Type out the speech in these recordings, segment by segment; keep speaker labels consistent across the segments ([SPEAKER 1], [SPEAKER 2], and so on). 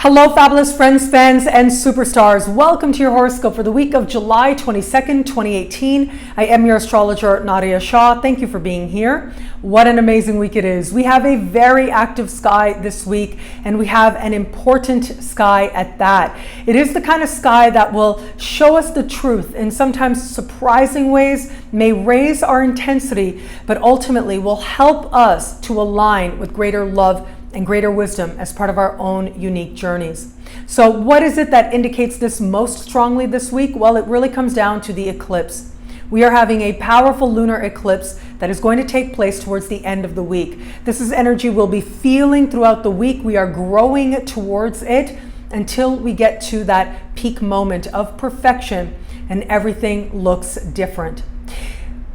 [SPEAKER 1] Hello, fabulous friends, fans, and superstars. Welcome to your horoscope for the week of July 22nd, 2018. I am your astrologer, Nadiya Shah. Thank you for being here. What an amazing week it is. We have a very active sky this week, and we have an important sky at that. It is the kind of sky that will show us the truth in sometimes surprising ways, may raise our intensity, but ultimately will help us to align with greater love and greater wisdom as part of our own unique journeys. So what is it that indicates this most strongly this week? Well, it really comes down to the eclipse. We are having a powerful lunar eclipse that is going to take place towards the end of the week. This is energy we'll be feeling throughout the week. We are growing towards it until we get to that peak moment of perfection and everything looks different.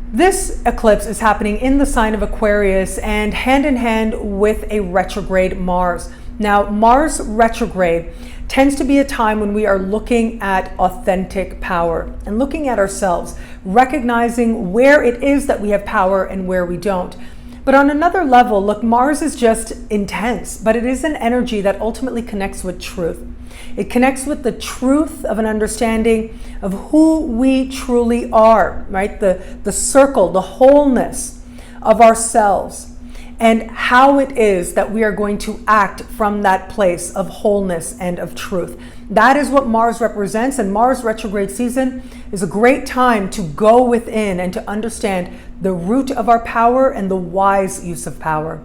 [SPEAKER 1] This eclipse is happening in the sign of Aquarius and hand in hand with a retrograde Mars. Now, Mars retrograde tends to be a time when we are looking at authentic power and looking at ourselves, recognizing where it is that we have power and where we don't. But on another level, look, Mars is just intense, but it is an energy that ultimately connects with truth. It connects with the truth of an understanding of who we truly are, right? The circle, the wholeness of ourselves, and how it is that we are going to act from that place of wholeness and of truth. That is what Mars represents, and Mars retrograde season is a great time to go within and to understand the root of our power and the wise use of power.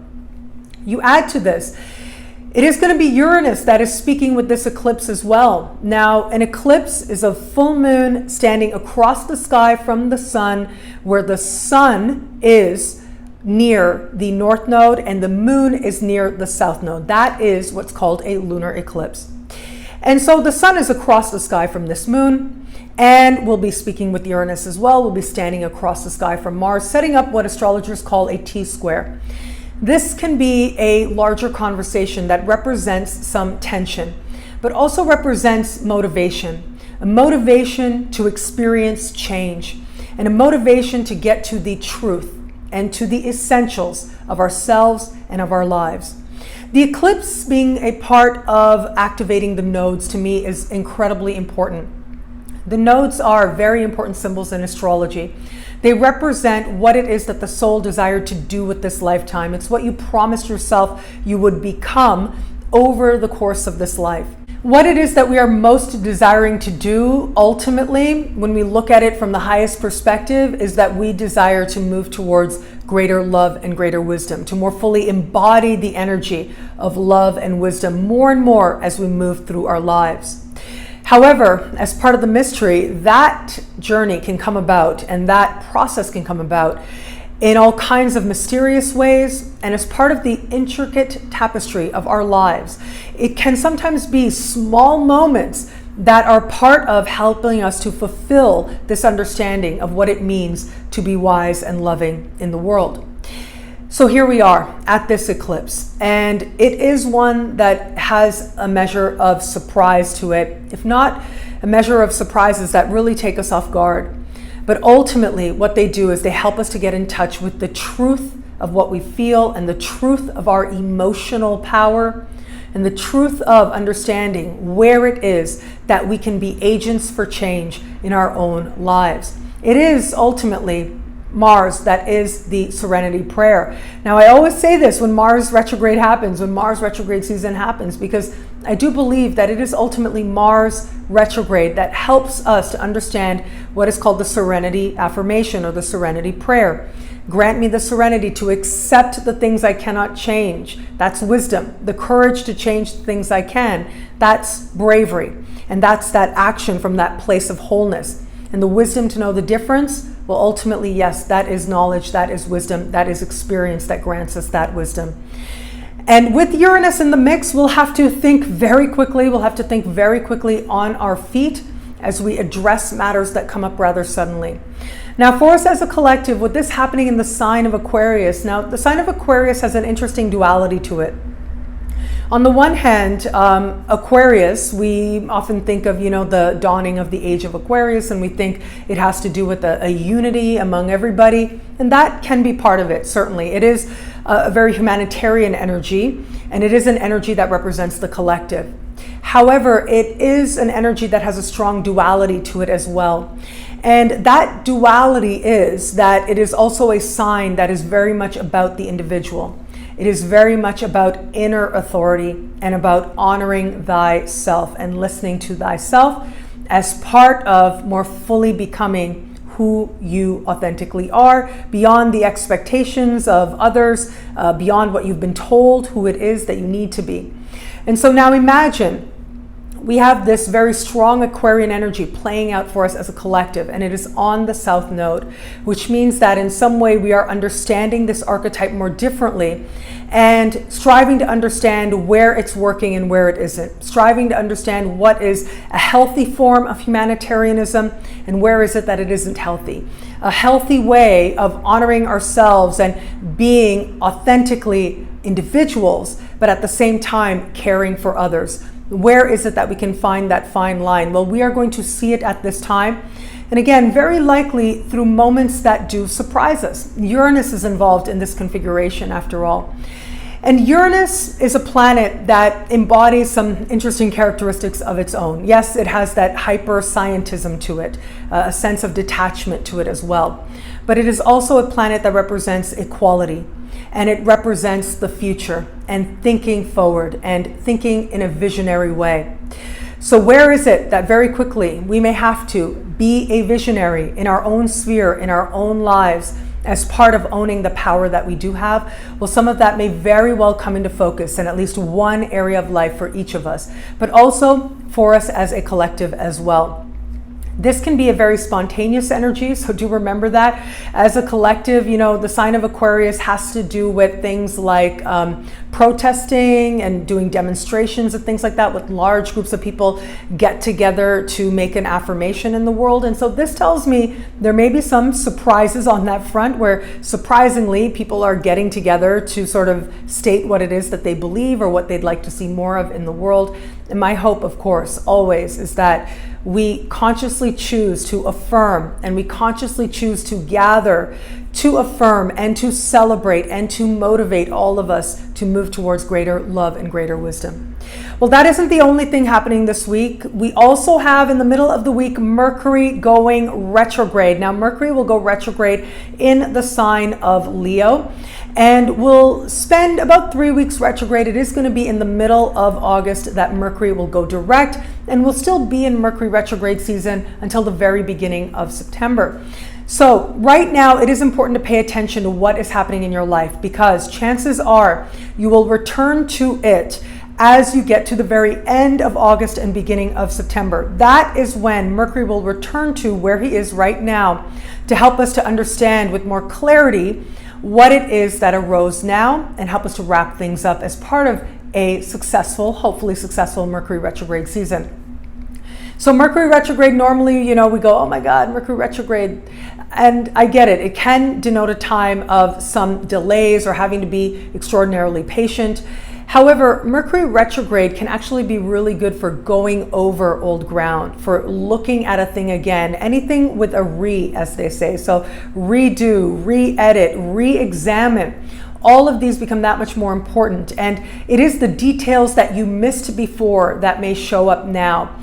[SPEAKER 1] You add to this, it is going to be Uranus that is speaking with this eclipse as well. Now, an eclipse is a full moon standing across the sky from the sun, where the sun is near the north node and the moon is near the south node. That is what's called a lunar eclipse. And so the sun is across the sky from this moon, and we'll be speaking with Uranus as well. We'll be standing across the sky from Mars, setting up what astrologers call a T-square. This can be a larger conversation that represents some tension, but also represents motivation, a motivation to experience change, and a motivation to get to the truth and to the essentials of ourselves and of our lives. The eclipse being a part of activating the nodes, to me, is incredibly important. The nodes are very important symbols in astrology. They represent what it is that the soul desired to do with this lifetime. It's what you promised yourself you would become over the course of this life. What it is that we are most desiring to do ultimately, when we look at it from the highest perspective, is that we desire to move towards greater love and greater wisdom, to more fully embody the energy of love and wisdom more and more as we move through our lives. However, as part of the mystery, that journey can come about and that process can come about in all kinds of mysterious ways, and as part of the intricate tapestry of our lives. It can sometimes be small moments that are part of helping us to fulfill this understanding of what it means to be wise and loving in the world. So here we are at this eclipse, and it is one that has a measure of surprise to it, if not a measure of surprises that really take us off guard. But ultimately, what they do is they help us to get in touch with the truth of what we feel and the truth of our emotional power and the truth of understanding where it is that we can be agents for change in our own lives. It is ultimately Mars that is the serenity prayer. Now, I always say this when Mars retrograde happens, when Mars retrograde season happens, because I do believe that it is ultimately Mars retrograde that helps us to understand what is called the serenity affirmation or the serenity prayer. Grant me the serenity to accept the things I cannot change. That's wisdom. The courage to change the things I can. That's bravery. And that's that action from that place of wholeness. And the wisdom to know the difference, well, ultimately, yes, that is knowledge, that is wisdom, that is experience that grants us that wisdom. And with Uranus in the mix, we'll have to think very quickly. We'll have to think very quickly on our feet as we address matters that come up rather suddenly. Now, for us as a collective, with this happening in the sign of Aquarius, now the sign of Aquarius has an interesting duality to it. On the one hand, Aquarius, we often think of, the dawning of the age of Aquarius, and we think it has to do with a unity among everybody, and that can be part of it, certainly. It is a very humanitarian energy, and it is an energy that represents the collective. However, it is an energy that has a strong duality to it as well. And that duality is that it is also a sign that is very much about the individual. It is very much about inner authority and about honoring thyself and listening to thyself as part of more fully becoming who you authentically are, beyond the expectations of others, beyond what you've been told who it is that you need to be. And so now imagine we have this very strong Aquarian energy playing out for us as a collective, and it is on the South Node, which means that in some way we are understanding this archetype more differently and striving to understand where it's working and where it isn't, striving to understand what is a healthy form of humanitarianism and where is it that it isn't healthy. A healthy way of honoring ourselves and being authentically individuals, but at the same time caring for others. Where is it that we can find that fine line? Well, we are going to see it at this time. And again, very likely through moments that do surprise us. Uranus is involved in this configuration after all. And Uranus is a planet that embodies some interesting characteristics of its own. Yes, it has that hyper-scientism to it, a sense of detachment to it as well. But it is also a planet that represents equality. And it represents the future and thinking forward and thinking in a visionary way. So where is it that very quickly we may have to be a visionary in our own sphere, in our own lives, as part of owning the power that we do have? Well, some of that may very well come into focus in at least one area of life for each of us, but also for us as a collective as well. This can be a very spontaneous energy, so do remember that. As a collective, you know, the sign of Aquarius has to do with things like protesting and doing demonstrations and things like that, with large groups of people get together to make an affirmation in the world. And so this tells me there may be some surprises on that front where surprisingly people are getting together to sort of state what it is that they believe or what they'd like to see more of in the world. And my hope, of course, always is that we consciously choose to affirm and we consciously choose to gather to affirm and to celebrate and to motivate all of us to move towards greater love and greater wisdom. Well, that isn't the only thing happening this week. We also have in the middle of the week Mercury going retrograde. Now, Mercury will go retrograde in the sign of Leo. And we'll spend about 3 weeks retrograde. It is going to be in the middle of August that Mercury will go direct, and we'll still be in Mercury retrograde season until the very beginning of September. So right now it is important to pay attention to what is happening in your life, because chances are you will return to it as you get to the very end of August and beginning of September. That is when Mercury will return to where he is right now to help us to understand with more clarity what it is that arose now and help us to wrap things up as part of a successful, hopefully successful Mercury retrograde season. So Mercury retrograde, normally, you know, we go, oh my God, Mercury retrograde. And I get it. It can denote a time of some delays or having to be extraordinarily patient. However, Mercury retrograde can actually be really good for going over old ground, for looking at a thing again, anything with a re, as they say. So redo, re-edit, re-examine. All of these become that much more important. And it is the details that you missed before that may show up now.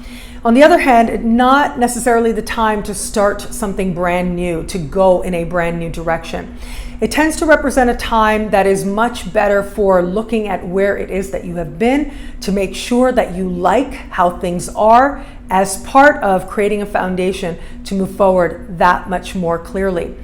[SPEAKER 1] On the other hand, not necessarily the time to start something brand new, to go in a brand new direction. It tends to represent a time that is much better for looking at where it is that you have been, to make sure that you like how things are as part of creating a foundation to move forward that much more clearly.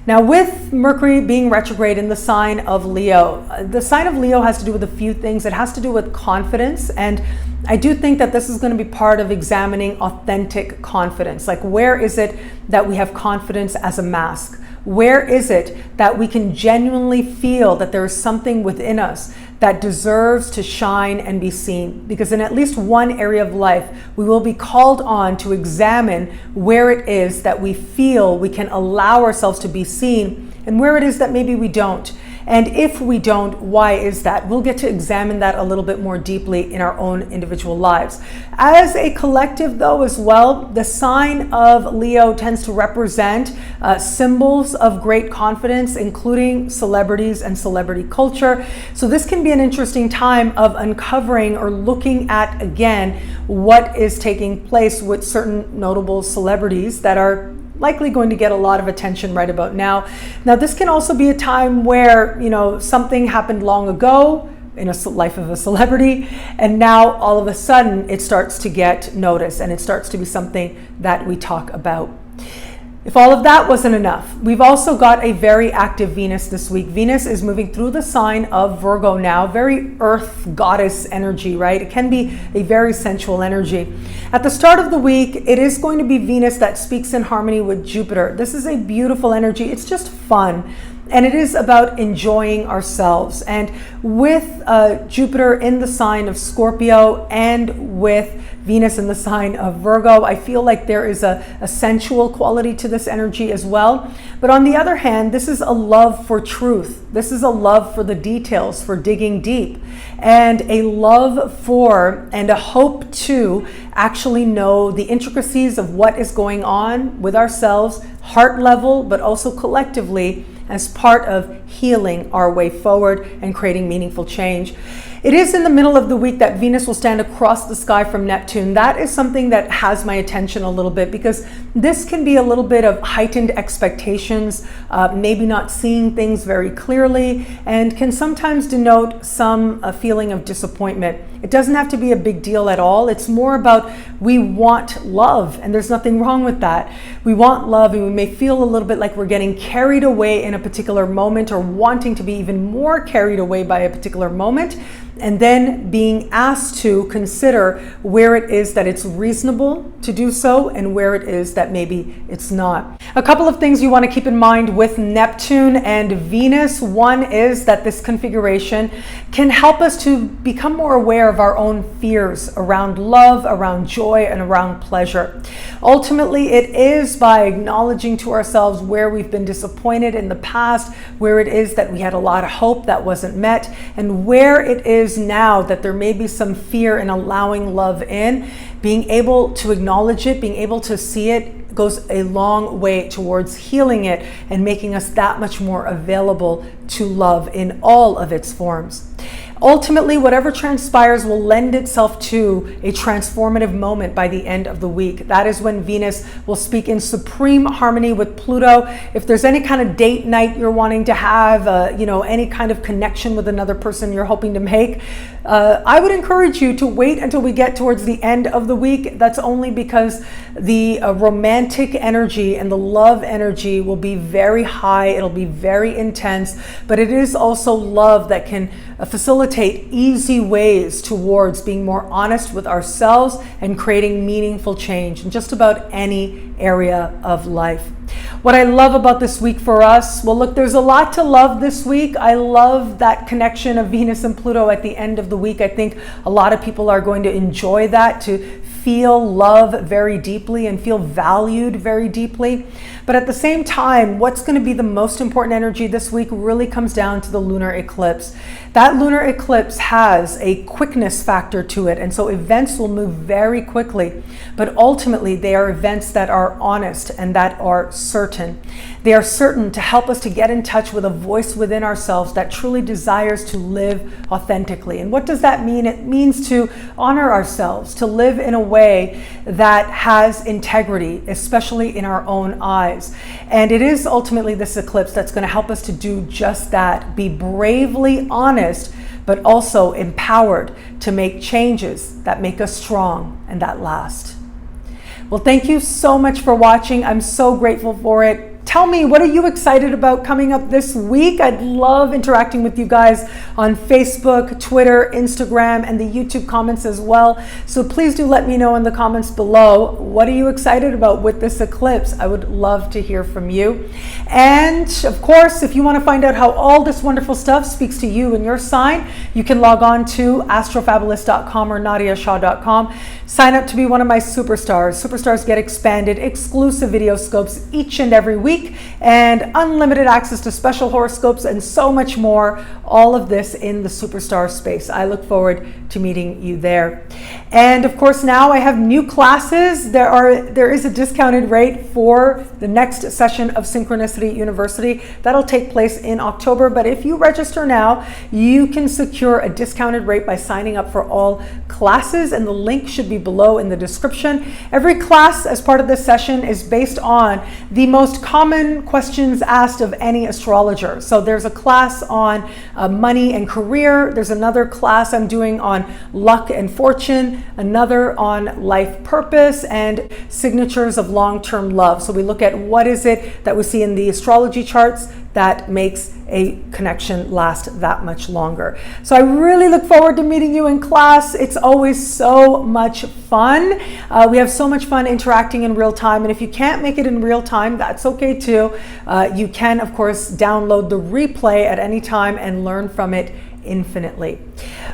[SPEAKER 1] Now, with Mercury being retrograde in the sign of Leo, the sign of Leo has to do with a few things. It has to do with confidence, and I do think that this is going to be part of examining authentic confidence. Like, where is it that we have confidence as a mask? Where is it that we can genuinely feel that there is something within us that deserves to shine and be seen? Because in at least one area of life, we will be called on to examine where it is that we feel we can allow ourselves to be seen and where it is that maybe we don't. And if we don't, why is that? We'll get to examine that a little bit more deeply in our own individual lives. As a collective, though, as well, the sign of Leo tends to represent symbols of great confidence, including celebrities and celebrity culture. So this can be an interesting time of uncovering or looking at, again, what is taking place with certain notable celebrities that are likely going to get a lot of attention right about now. Now, this can also be a time where, something happened long ago in a life of a celebrity, and now all of a sudden it starts to get noticed and it starts to be something that we talk about. If all of that wasn't enough, we've also got a very active Venus this week. Venus is moving through the sign of Virgo now, very earth goddess energy, right? It can be a very sensual energy. At the start of the week, it is going to be Venus that speaks in harmony with Jupiter. This is a beautiful energy. It's just fun. And it is about enjoying ourselves. And with Jupiter in the sign of Scorpio and with Venus in the sign of Virgo, I feel like there is a sensual quality to this energy as well. But on the other hand, this is a love for truth. This is a love for the details, for digging deep, and a love for and a hope to actually know the intricacies of what is going on with ourselves, heart level, but also collectively, as part of healing our way forward and creating meaningful change. It is in the middle of the week that Venus will stand across the sky from Neptune. That is something that has my attention a little bit, because this can be a little bit of heightened expectations, maybe not seeing things very clearly, and can sometimes denote some feeling of disappointment. It doesn't have to be a big deal at all. It's more about we want love, and there's nothing wrong with that. We want love, and we may feel a little bit like we're getting carried away in a particular moment, or wanting to be even more carried away by a particular moment, and then being asked to consider where it is that it's reasonable to do so and where it is that maybe it's not. A couple of things you want to keep in mind with Neptune and Venus. One is that this configuration can help us to become more aware of our own fears around love, around joy, and around pleasure. Ultimately, it is by acknowledging to ourselves where we've been disappointed in the past, where it is that we had a lot of hope that wasn't met, and where it is now that there may be some fear in allowing love in. Being able to acknowledge it, being able to see it, goes a long way towards healing it and making us that much more available to love in all of its forms. Ultimately, whatever transpires will lend itself to a transformative moment by the end of the week. That is when Venus will speak in supreme harmony with Pluto. If there's any kind of date night you're wanting to have, any kind of connection with another person you're hoping to make, I would encourage you to wait until we get towards the end of the week. That's only because the romantic energy and the love energy will be very high. It'll be very intense, but it is also love that can facilitate easy ways towards being more honest with ourselves and creating meaningful change in just about any area of life. What I love about this week for us, well, look, there's a lot to love this week. I love that connection of Venus and Pluto at the end of the week. I think a lot of people are going to enjoy that, to feel love very deeply and feel valued very deeply. But at the same time, what's going to be the most important energy this week really comes down to the lunar eclipse. That lunar eclipse has a quickness factor to it, and so events will move very quickly, but ultimately they are events that are honest and that are certain. They are certain to help us to get in touch with a voice within ourselves that truly desires to live authentically. And what does that mean? It means to honor ourselves, to live in a way that has integrity, especially in our own eyes. And it is ultimately this eclipse that's going to help us to do just that, be bravely honest, but also empowered to make changes that make us strong and that last. Well, thank you so much for watching. I'm so grateful for it. Tell me, what are you excited about coming up this week? I'd love interacting with you guys on Facebook, Twitter, Instagram, and the YouTube comments as well. So please do let me know in the comments below, what are you excited about with this eclipse? I would love to hear from you. And of course, if you want to find out how all this wonderful stuff speaks to you and your sign, you can log on to astrofabulous.com or nadiyashah.com. Sign up to be one of my superstars. Superstars get expanded, exclusive video scopes each and every week. week, and unlimited access to special horoscopes and so much more. All of this in the superstar space. I look forward to meeting you there. And of course, now I have new classes. There is a discounted rate for the next session of Synchronicity University. That'll take place in October, but if you register now, you can secure a discounted rate by signing up for all classes, and the link should be below in the description. Every class as part of this session is based on the most common questions asked of any astrologer. So there's a class on money and career. There's another class I'm doing on luck and fortune, another on life purpose and signatures of long-term love. So we look at what is it that we see in the astrology charts that makes a connection last that much longer. So I really look forward to meeting you in class. It's always so much fun. We have so much fun interacting in real time. And if you can't make it in real time, that's okay too. You can, of course, download the replay at any time and learn from it infinitely.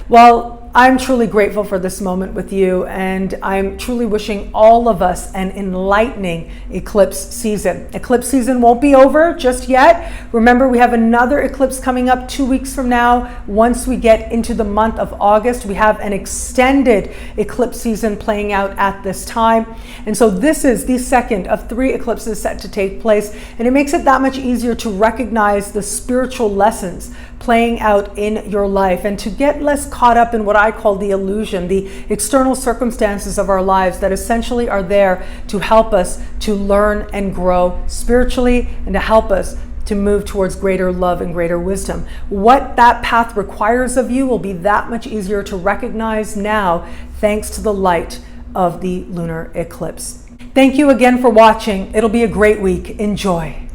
[SPEAKER 1] Well, I'm truly grateful for this moment with you, and I'm truly wishing all of us an enlightening eclipse season. Eclipse season won't be over just yet. Remember, we have another eclipse coming up 2 weeks from now. Once we get into the month of August, we have an extended eclipse season playing out at this time. And so this is the second of 3 eclipses set to take place, and it makes it that much easier to recognize the spiritual lessons playing out in your life and to get less caught up in what I call the illusion, the external circumstances of our lives that essentially are there to help us to learn and grow spiritually and to help us to move towards greater love and greater wisdom. What that path requires of you will be that much easier to recognize now thanks to the light of the lunar eclipse. Thank you again for watching. It'll be a great week. Enjoy.